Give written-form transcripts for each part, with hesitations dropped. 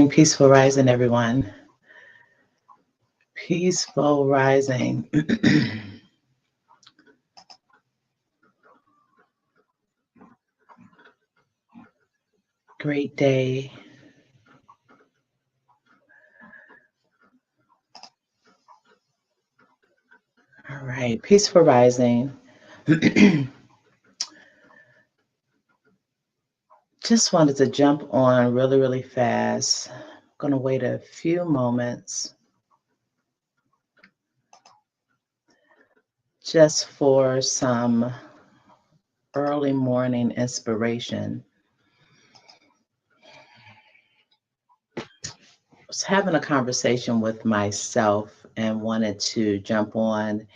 Peaceful rising, everyone. Peaceful rising. Great day. All right, peaceful rising. Just wanted to jump on really, really fast. I'm going to wait a few moments just for some early morning inspiration. I was having a conversation with myself and wanted to jump on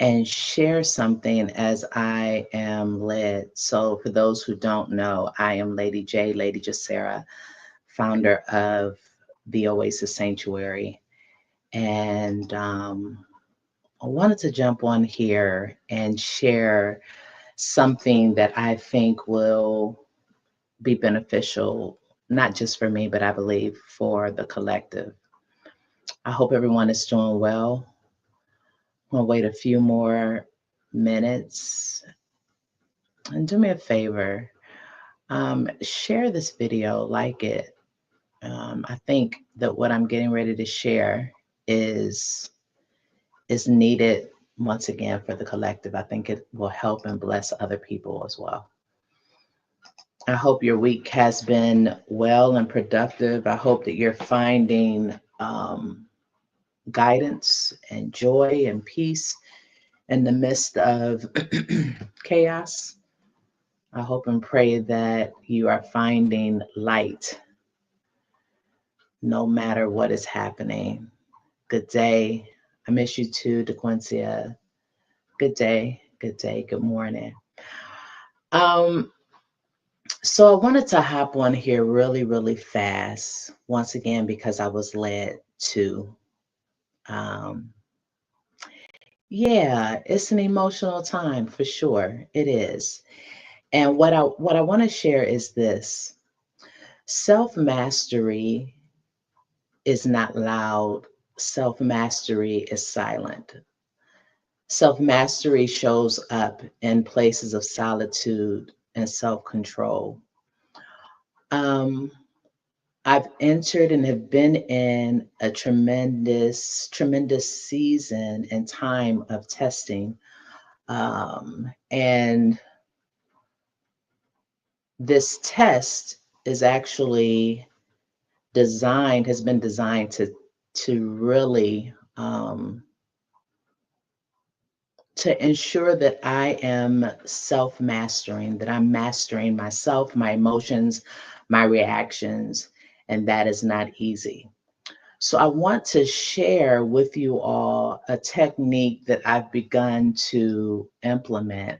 and share something as I am led. So, for those who don't know, I am Lady J, Lady Jacera, founder of the Oasis Sanctuary. And I wanted to jump on here and share something that I think will be beneficial, not just for me, but I believe for the collective. I hope everyone is doing well. We'll wait a few more minutes. And do me a favor, share this video, like it. I think that what I'm getting ready to share is is needed once again for the collective. I think it will help and bless other people as well. I hope your week has been well and productive. I hope that you're finding guidance and joy and peace in the midst of chaos. I hope and pray that you are finding light no matter what is happening. Good day. I miss you too, DeQuincia. Good day. Good day. Good morning. Um, so I wanted to hop on here really, really fast once again because I was led to. Um, yeah, it's an emotional time for sure. It is. And what I want to share is this. Self-mastery is not loud. Self-mastery is silent. Self-mastery shows up in places of solitude and self-control. Um, I've entered and have been in a tremendous, tremendous season and time of testing. And this test is actually has been designed to really to ensure that I am self mastering, that I'm mastering myself, my emotions, my reactions, and that is not easy. So, I want to share with you all a technique that I've begun to implement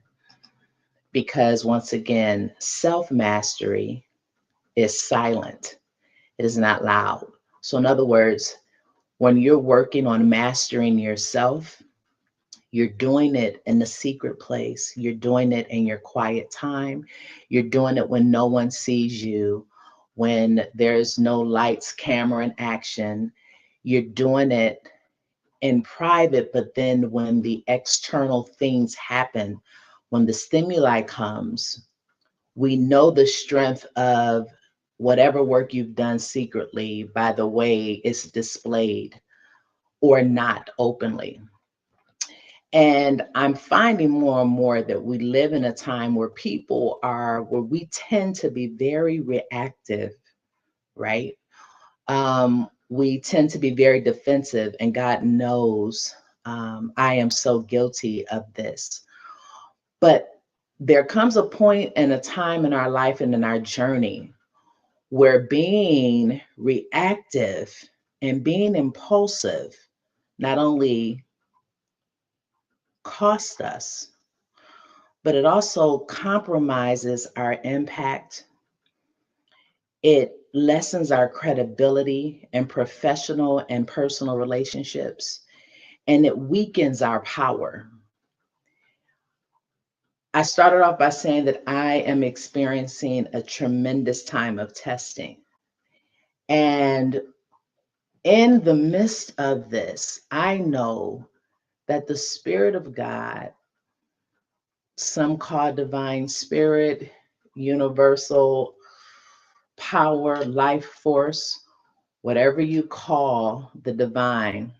because, once again, self mastery is silent, it is not loud. So, in other words, when you're working on mastering yourself, you're doing it in the secret place. You're doing it in your quiet time. You're doing it when no one sees you, when there's no lights, camera, and action. You're doing it in private, but then when the external things happen, when the stimuli comes, we know the strength of whatever work you've done secretly by the way it's displayed or not openly. And I'm finding more and more that we live in a time where we tend to be very reactive, right? We tend to be very defensive, and God knows I am so guilty of this. But there comes a point and a time in our life and in our journey where being reactive and being impulsive not only cost us, but it also compromises our impact. It lessens our credibility in professional and personal relationships, and it weakens our power. I started off by saying that I am experiencing a tremendous time of testing. And in the midst of this, I know that the Spirit of God, some call divine spirit, universal power, life force, whatever you call the divine,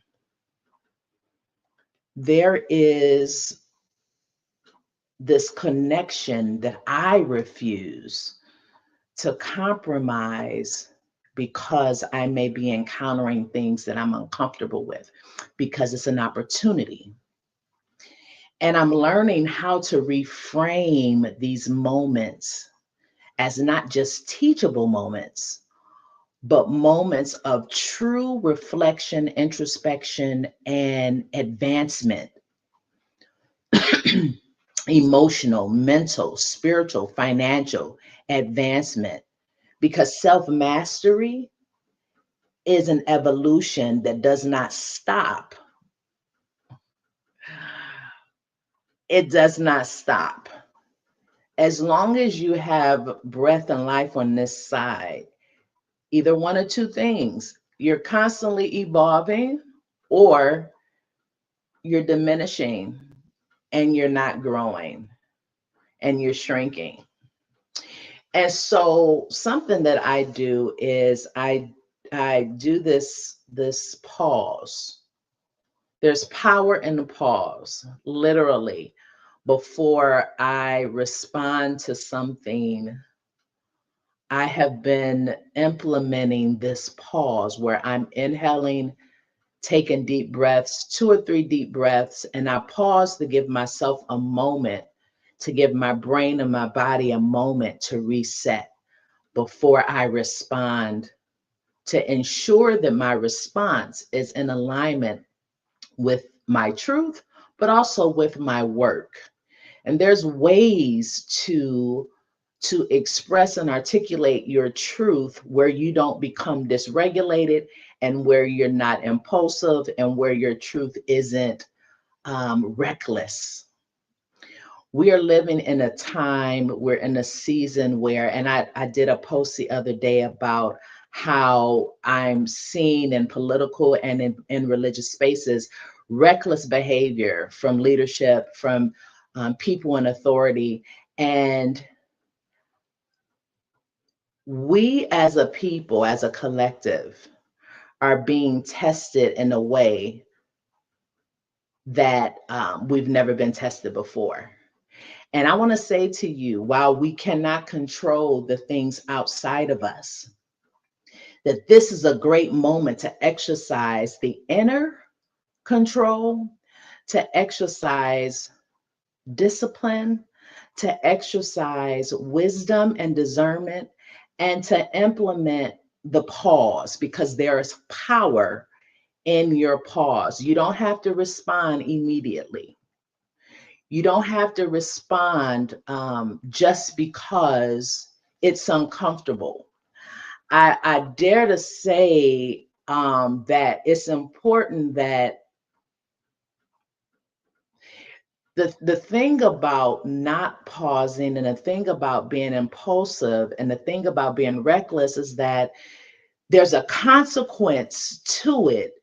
there is this connection that I refuse to compromise because I may be encountering things that I'm uncomfortable with, because it's an opportunity. And I'm learning how to reframe these moments as not just teachable moments, but moments of true reflection, introspection, and advancement. Emotional, mental, spiritual, financial advancement, because self mastery is an evolution that does not stop. It does not stop. As long as you have breath and life on this side, either one or two things, you're constantly evolving or you're diminishing and you're not growing and you're shrinking. And so something that I do is I do this pause. There's power in the pause, literally. Before I respond to something, I have been implementing this pause where I'm inhaling, taking deep breaths, 2 or 3 deep breaths, and I pause to give myself a moment, to give my brain and my body a moment to reset before I respond, to ensure that my response is in alignment with my truth, but also with my work. And there's ways to express and articulate your truth where you don't become dysregulated and where you're not impulsive and where your truth isn't reckless. We are living in a time, we're in a season where, and I did a post the other day about how I'm seeing in political and in religious spaces reckless behavior from leadership, from people in authority. And we as a people, as a collective, are being tested in a way that we've never been tested before. And I want to say to you, while we cannot control the things outside of us, that this is a great moment to exercise the inner control, to exercise discipline, to exercise wisdom and discernment, and to implement the pause, because there is power in your pause. You don't have to respond immediately. You don't have to respond just because it's uncomfortable. I dare to say that it's important that the thing about not pausing and the thing about being impulsive and the thing about being reckless is that there's a consequence to it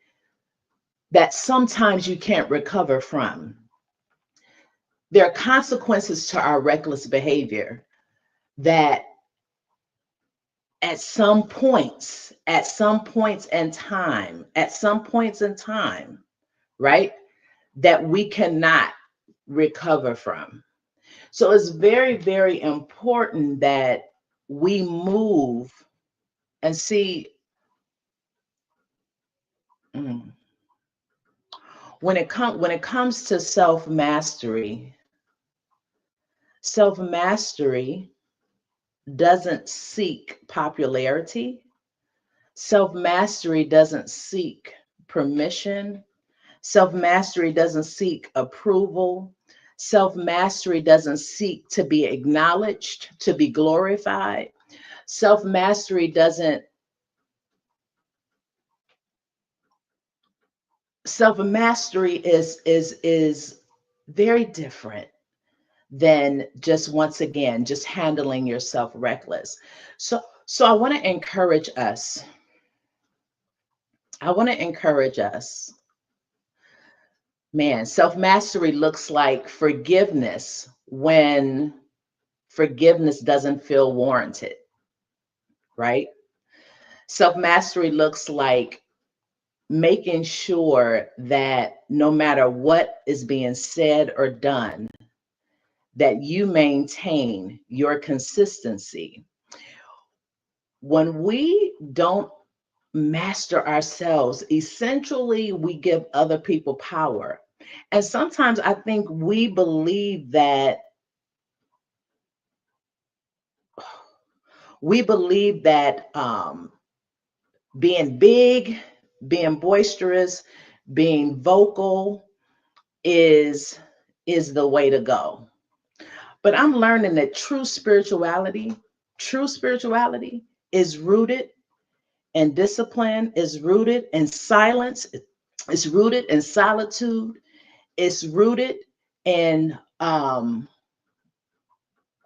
that sometimes you can't recover from. There are consequences to our reckless behavior that at some points in time, right, that we cannot recover from. So it's very, very important that we move and see, mm, when it comes to self mastery doesn't seek popularity. Self mastery doesn't seek permission. Self mastery doesn't seek approval. Self mastery doesn't seek to be acknowledged, to be glorified. Self mastery doesn't, self mastery is very different than just, once again, just handling yourself reckless. So I want to encourage us. I want to encourage us. Man, self mastery looks like forgiveness when forgiveness doesn't feel warranted, right? Self mastery looks like making sure that no matter what is being said or done, that you maintain your consistency. When we don't master ourselves, essentially we give other people power. And sometimes I think we believe that being big, being boisterous, being vocal is is the way to go. But I'm learning that true spirituality is rooted in discipline, is rooted in silence, it's rooted in solitude, it's rooted in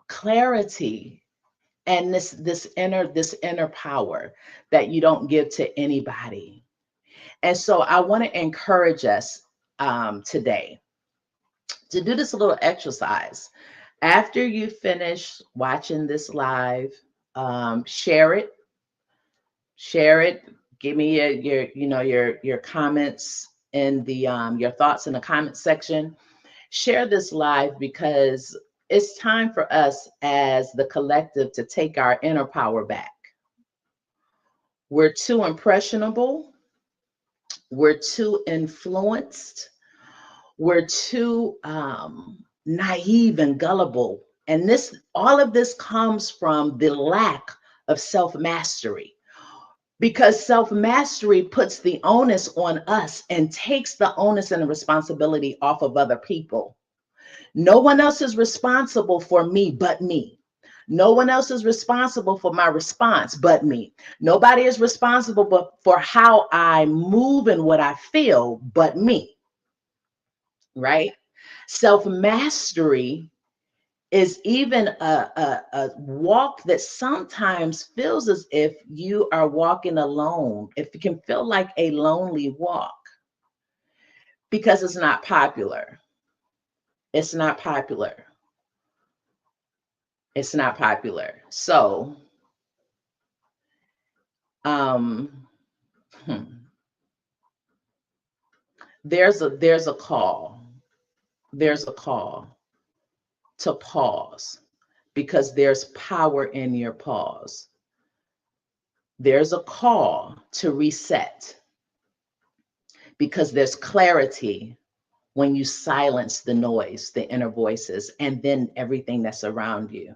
clarity and this inner power that you don't give to anybody. And so I want to encourage us today to do this little exercise. After you finish watching this live, share it, share it. Give me your comments in the your thoughts in the comment section. Share this live because it's time for us as the collective to take our inner power back. We're too impressionable. We're too influenced. We're too naive and gullible. And all of this comes from the lack of self mastery, because self mastery puts the onus on us and takes the onus and the responsibility off of other people. No one else is responsible for me but me. No one else is responsible for my response but me. Nobody is responsible for how I move and what I feel but me, right? Self mastery is even a walk that sometimes feels as if you are walking alone, if it can feel like a lonely walk, because it's not popular. It's not popular. It's not popular. So, um, hmm, there's a call. There's a call to pause because there's power in your pause. There's a call to reset because there's clarity when you silence the noise, the inner voices, and then everything that's around you.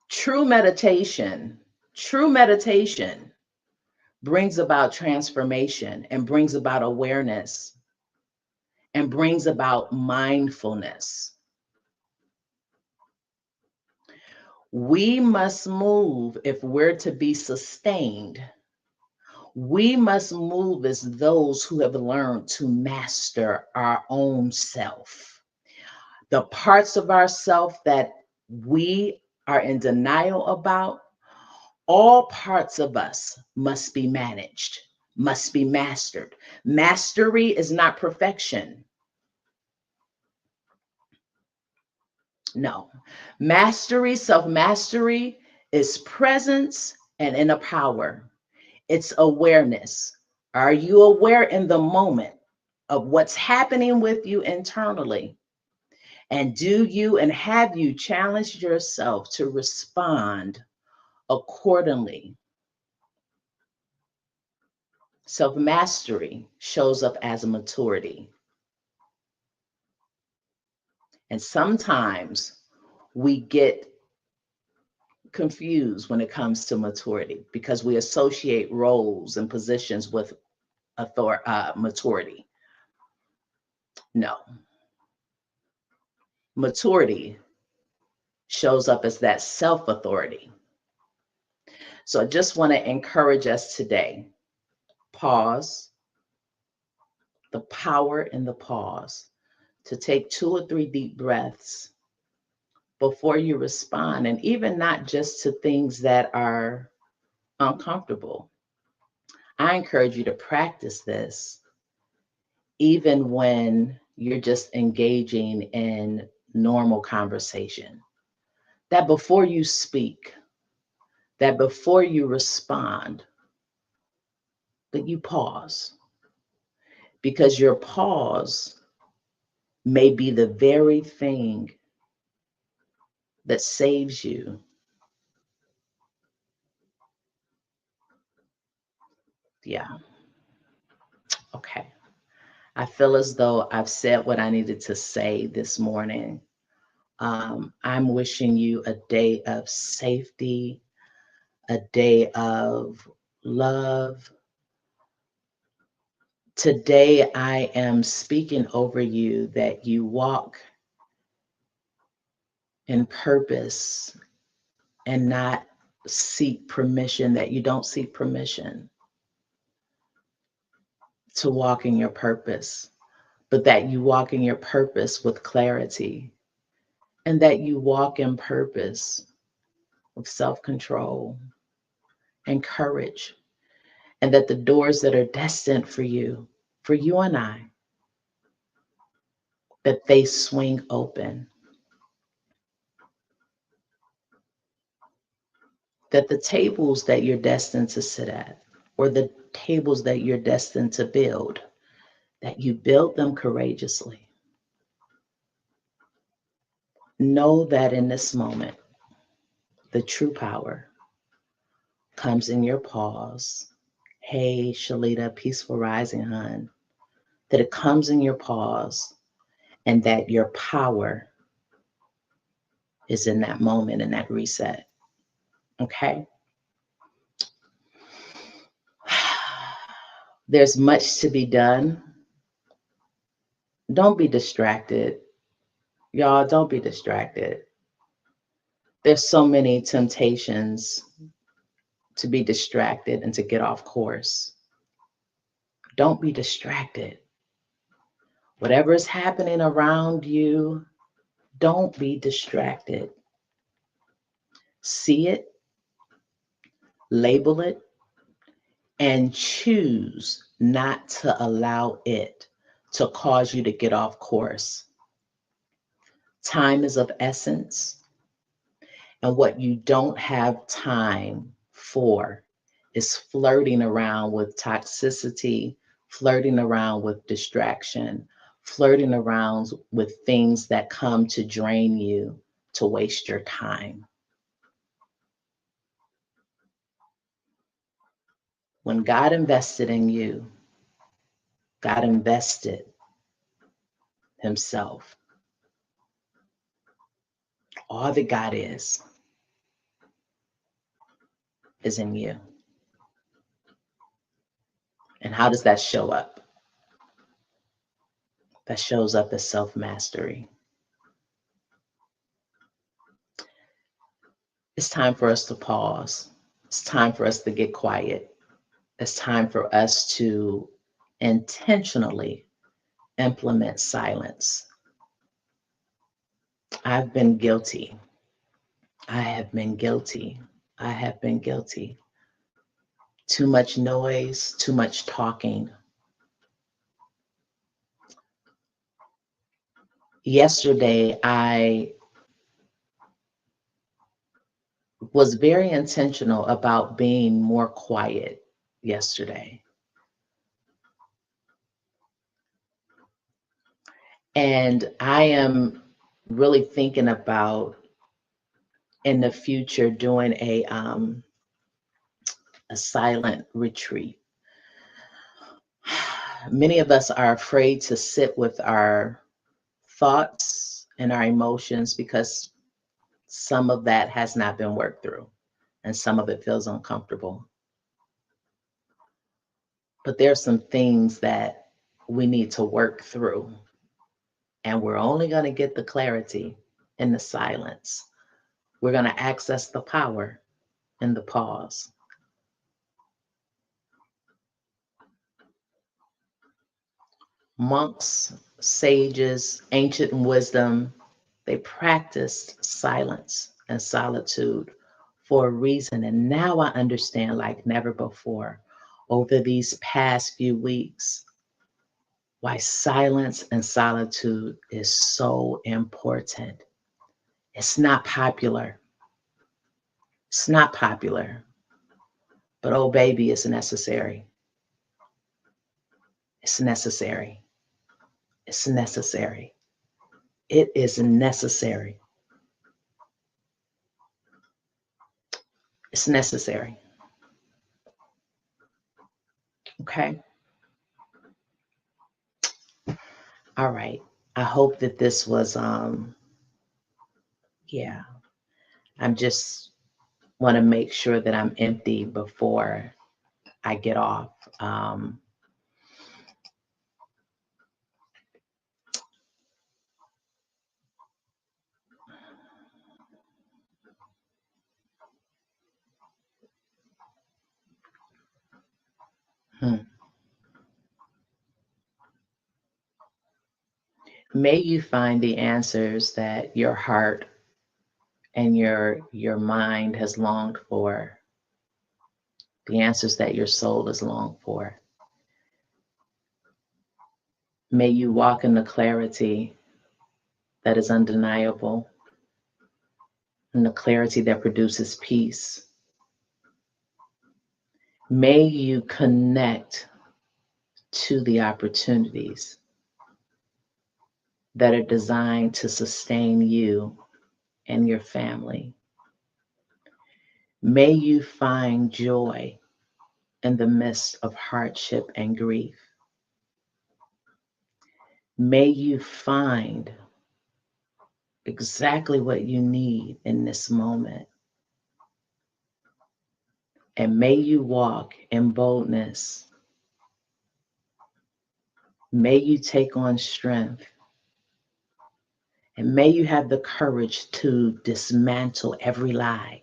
True meditation, true meditation brings about transformation and brings about awareness and brings about mindfulness. We must move if we're to be sustained. We must move as those who have learned to master our own self. The parts of ourself that we are in denial about, all parts of us must be managed, must be mastered. Mastery is not perfection. No. Mastery, self mastery is presence and inner power. It's awareness. Are you aware in the moment of what's happening with you internally? And do you and have you challenged yourself to respond accordingly? Self mastery shows up as a maturity. And sometimes we get confused when it comes to maturity because we associate roles and positions with maturity. No, maturity shows up as that self authority. So I just want to encourage us today. Pause, the power in the pause, to take 2 or 3 deep breaths before you respond, and even not just to things that are uncomfortable. I encourage you to practice this even when you're just engaging in normal conversation. That before you speak, that before you respond, that you pause, because your pause may be the very thing that saves you. Yeah, okay. I feel as though I've said what I needed to say this morning. I'm wishing you a day of safety, a day of love. Today, I am speaking over you that you walk in purpose and not seek permission, that you don't seek permission to walk in your purpose, but that you walk in your purpose with clarity, and that you walk in purpose with self control and courage, and that the doors that are destined for you and I, that they swing open, that the tables that you're destined to sit at, or the tables that you're destined to build, that you build them courageously. Know that in this moment, the true power comes in your pause. Hey, Shalita, peaceful rising, hun. That it comes in your pause, and that your power is in that moment, in that reset. Okay? There's much to be done. Don't be distracted. Y'all, don't be distracted. There's so many temptations to be distracted and to get off course. Don't be distracted. Whatever is happening around you, don't be distracted. See it, label it, and choose not to allow it to cause you to get off course. Time is of essence, and what you don't have time for is flirting around with toxicity, flirting around with distraction, flirting around with things that come to drain you, to waste your time. When God invested in you, God invested Himself. All that God is in you. And how does that show up? That shows up as self-mastery. It's time for us to pause. It's time for us to get quiet. It's time for us to intentionally implement silence. I've been guilty. I have been guilty. I have been guilty. Too much noise, too much talking. Yesterday, I was very intentional about being more quiet yesterday. And I am really thinking about in the future doing a silent retreat. Many of us are afraid to sit with our thoughts and our emotions because some of that has not been worked through and some of it feels uncomfortable. But there's some things that we need to work through, and we're only going to get the clarity in the silence. We're going to access the power in the pause. Monks, sages, ancient wisdom, they practiced silence and solitude for a reason. And now I understand like never before over these past few weeks why silence and solitude is so important. It's not popular. It's not popular. But oh, baby, it's necessary. It's necessary. It's necessary. It is necessary. It's necessary. Okay. All right. I hope that this was yeah. I'm just want to make sure that I'm empty before I get off. Um hmm. May you find the answers that your heart and your mind has longed for, the answers that your soul has longed for. May you walk in the clarity that is undeniable and the clarity that produces peace. May you connect to the opportunities that are designed to sustain you and your family. May you find joy in the midst of hardship and grief. May you find exactly what you need in this moment. And may you walk in boldness. May you take on strength. And may you have the courage to dismantle every lie.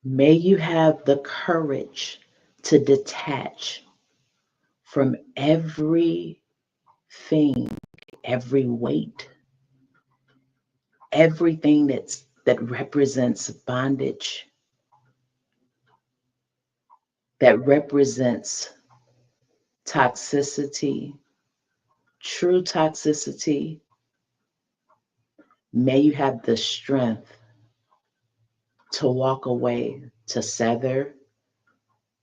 May you have the courage to detach from everything, every weight, everything that represents bondage, that represents toxicity, true toxicity. May you have the strength to walk away, to sever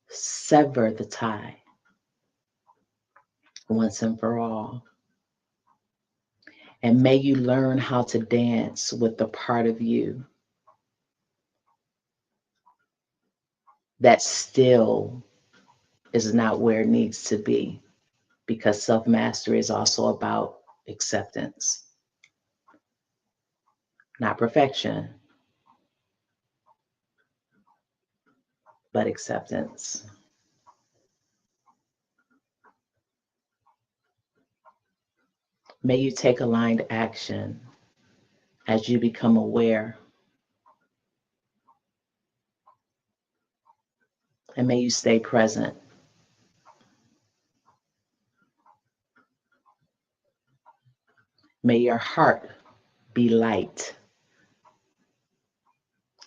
the tie once and for all. And may you learn how to dance with the part of you that still is not where it needs to be, because self-mastery is also about acceptance, not perfection, but acceptance. May you take aligned action as you become aware, and may you stay present. May your heart be light,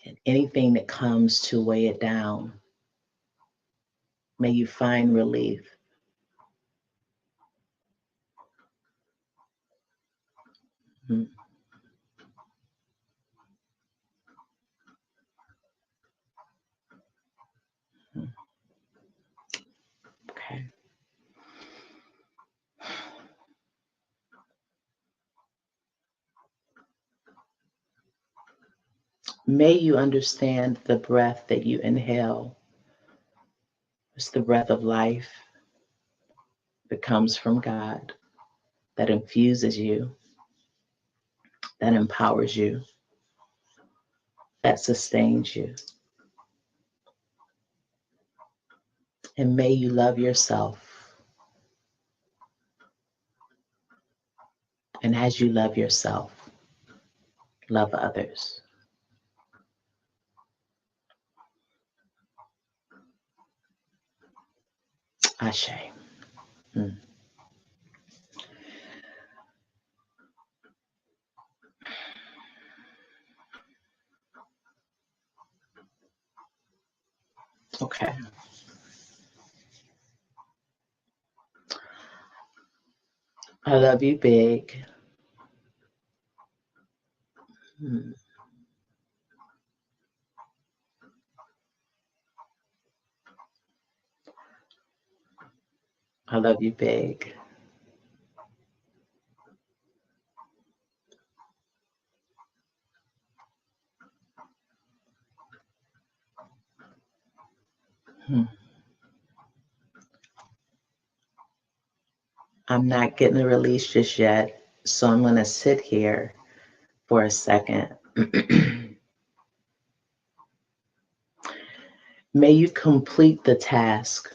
and anything that comes to weigh it down, may you find relief. Mhm. Okay. May you understand the breath that you inhale. It's the breath of life that comes from God, that infuses you, that empowers you, that sustains you. And may you love yourself. And as you love yourself, love others. Ashe. Mm. Okay. I love you big. Hmm. I love you big. Hmm. I'm not getting a release just yet, so I'm going to sit here for a second. May you complete the task.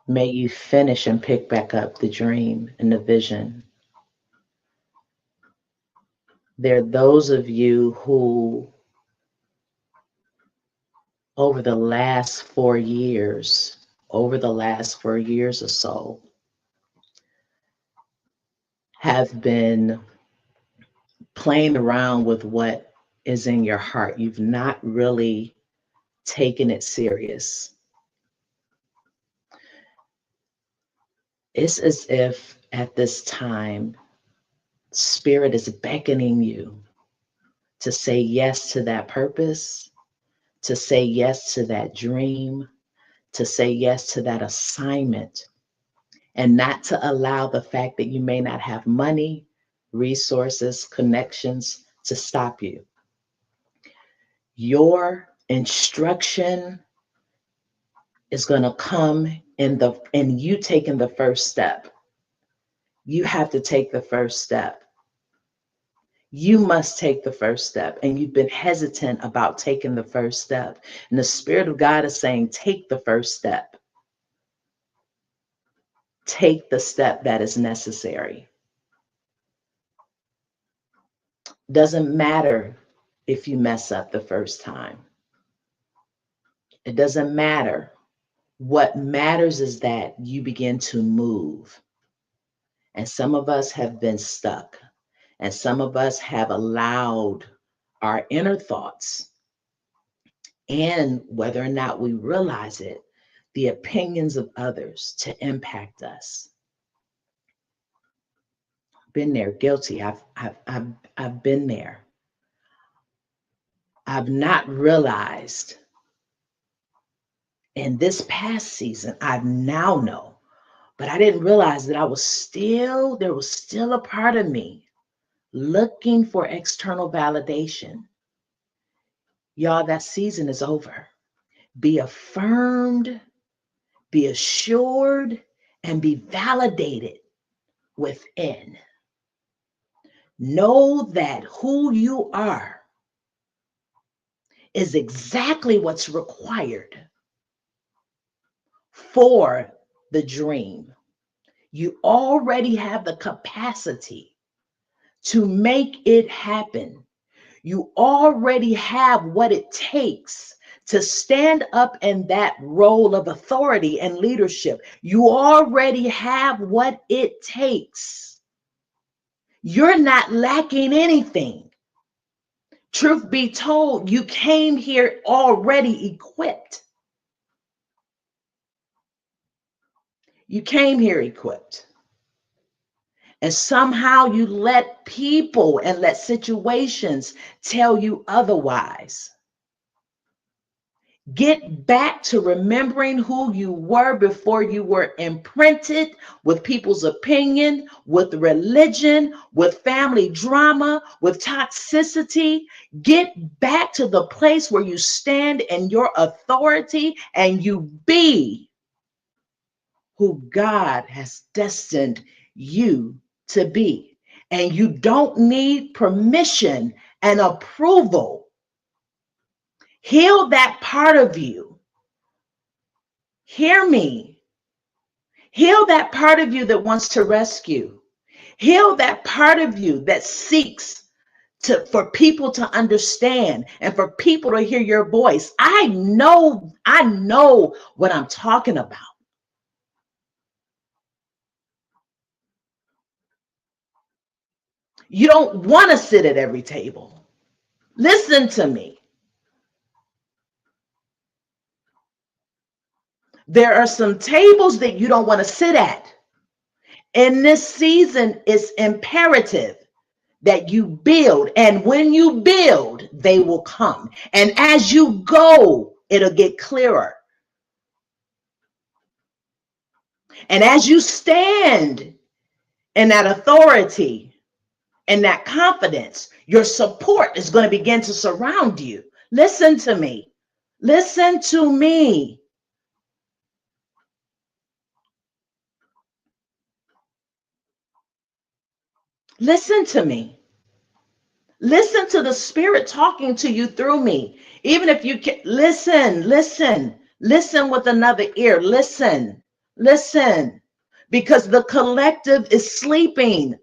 May you finish and pick back up the dream and the vision. There are those of you who, over the last 4 years, or so, have been playing around with what is in your heart. You've not really taken it serious. It's as if at this time, Spirit is beckoning you to say yes to that purpose, to say yes to that dream, to say yes to that assignment, and not to allow the fact that you may not have money, resources, connections to stop you. Your instruction is going to come in you taking the first step. You have to take the first step. You must take the first step, and you've been hesitant about taking the first step. And the Spirit of God is saying, take the first step. Take the step that is necessary. Doesn't matter if you mess up the first time. It doesn't matter. What matters is that you begin to move. And some of us have been stuck, and some of us have allowed our inner thoughts, and whether or not we realize it, the opinions of others to impact us. Been there, guilty. I've been there. I've not realized in this past season, I now know, but I didn't realize that there was still a part of me looking for external validation. Y'all, that season is over. Be affirmed, be assured, and be validated within. Know that who you are is exactly what's required for the dream. You already have the capacity to make it happen. You already have what it takes to stand up in that role of authority and leadership. You already have what it takes. You're not lacking anything. Truth be told, you came here already equipped. You came here equipped. And somehow you let people and let situations tell you otherwise. Get back to remembering who you were before you were imprinted with people's opinion, with religion, with family drama, with toxicity. Get back to the place where you stand in your authority and you be who God has destined you to be. And you don't need permission and approval. Heal that part of you. Hear me. Heal that part of you that wants to rescue. Heal that part of you that seeks for people to understand and for people to hear your voice. I know what I'm talking about. You don't want to sit at every table. Listen to me. There are some tables that you don't want to sit at. In this season, it's imperative that you build. And when you build, they will come. And as you go, it'll get clearer. And as you stand in that authority and that confidence, your support is going to begin to surround you. Listen to me. Listen to me. Listen to me. Listen to the Spirit talking to you through me. Even if you can listen with another ear. Listen, because the collective is sleeping.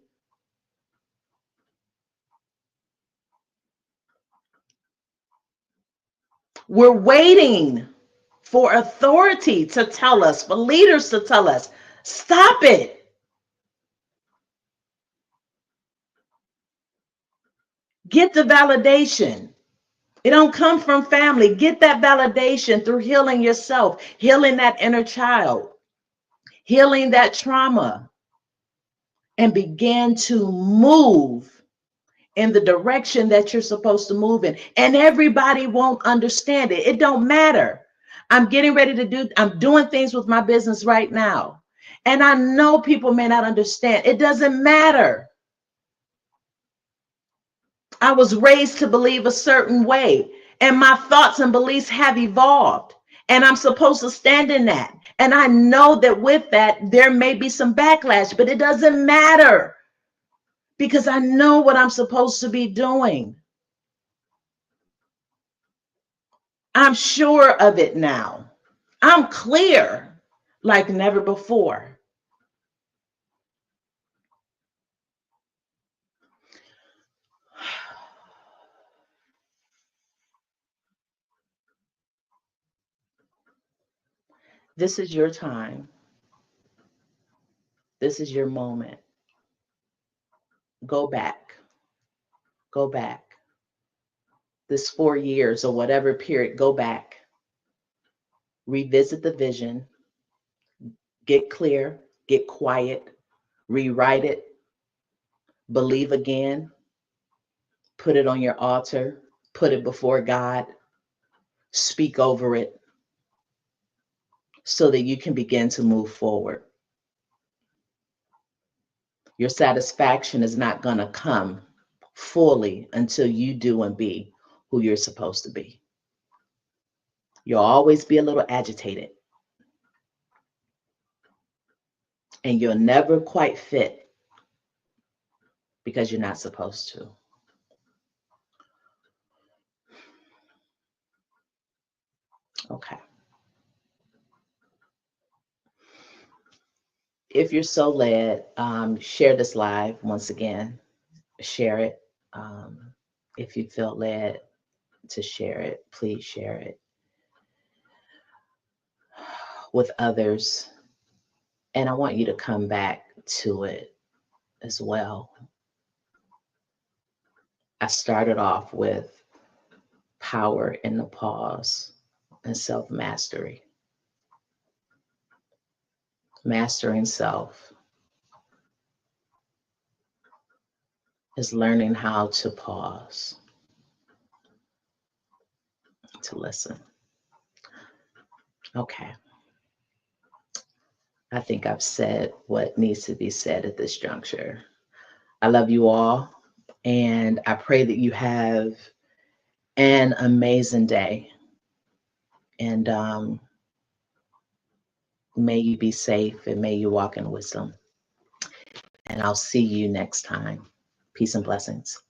We're waiting for authority to tell us, for leaders to tell us, stop it. Get the validation. It don't come from family. Get that validation through healing yourself, healing that inner child, healing that trauma, and begin to move in the direction that you're supposed to move in. And everybody won't understand it. It don't matter. I'm doing things with my business right now. And I know people may not understand. It doesn't matter. I was raised to believe a certain way, and my thoughts and beliefs have evolved, and I'm supposed to stand in that. And I know that with that, there may be some backlash, but it doesn't matter because I know what I'm supposed to be doing. I'm sure of it now. I'm clear like never before. This is your time. This is your moment. Go back. Go back. This 4 years or whatever period, go back. Revisit the vision. Get clear. Get quiet. Rewrite it. Believe again. Put it on your altar. Put it before God. Speak over it so that you can begin to move forward. Your satisfaction is not going to come fully until you do and be who you're supposed to be. You'll always be a little agitated, and you'll never quite fit because you're not supposed to. Okay. If you're so led, share this live once again. Share it. If you feel led to share it, please share it with others. And I want you to come back to it as well. I started off with power in the pause and self-mastery. Mastering self is learning how to pause, to listen. Okay. I think I've said what needs to be said at this juncture. I love you all, and I pray that you have an amazing day. And may you be safe and may you walk in wisdom. And I'll see you next time. Peace and blessings.